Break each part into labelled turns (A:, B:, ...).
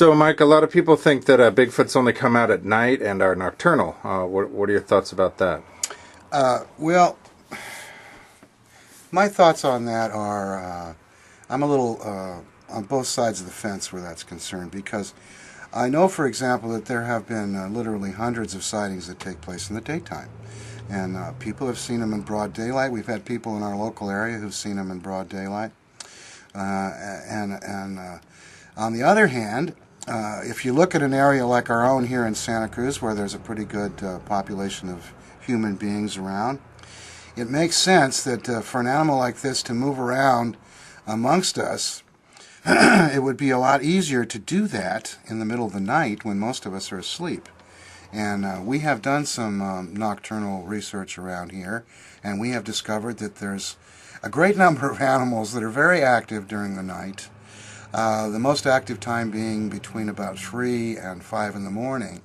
A: So, Mike, a lot of people think that Bigfoots only come out at night and are nocturnal. What are your thoughts about that?
B: Well, my thoughts on that are I'm a little on both sides of the fence where that's concerned, because I know, for example, that there have been literally hundreds of sightings that take place in the daytime. And people have seen them in broad daylight. We've had people in our local area who've seen them in broad daylight. And on the other hand, if you look at an area like our own here in Santa Cruz, where there's a pretty good population of human beings around, it makes sense that for an animal like this to move around amongst us, it would be a lot easier to do that in the middle of the night when most of us are asleep. And we have done some nocturnal research around here, and we have discovered that there's a great number of animals that are very active during the night. The most active time being between about 3 and 5 in the morning.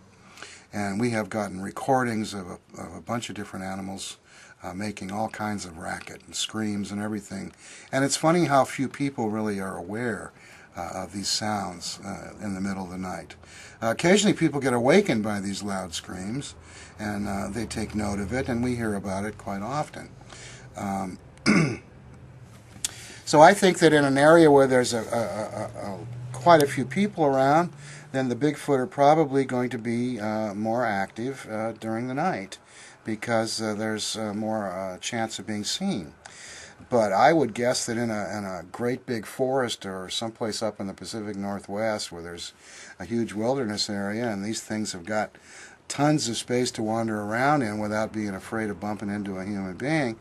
B: And we have gotten recordings of a bunch of different animals making all kinds of racket and screams and everything. And it's funny how few people really are aware of these sounds in the middle of the night. Occasionally people get awakened by these loud screams, and they take note of it, and we hear about it quite often. So I think that in an area where there's quite a few people around, then the Bigfoot are probably going to be more active during the night, because there's more chance of being seen. But I would guess that in a great big forest or someplace up in the Pacific Northwest where there's a huge wilderness area and these things have got tons of space to wander around in without being afraid of bumping into a human being,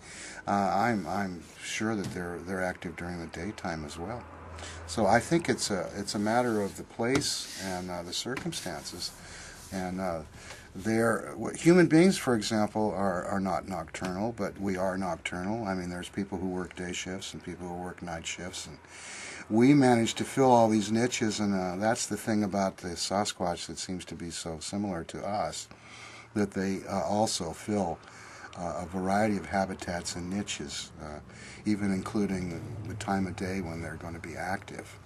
B: I'm sure that they're active during the daytime as well. So I think it's a matter of the place and the circumstances. And human beings, for example, are not nocturnal, but we are nocturnal. I mean, there's people who work day shifts and people who work night shifts, and we manage to fill all these niches. And that's the thing about the Sasquatch that seems to be so similar to us, that they also fill a variety of habitats and niches, even including the time of day when they're going to be active.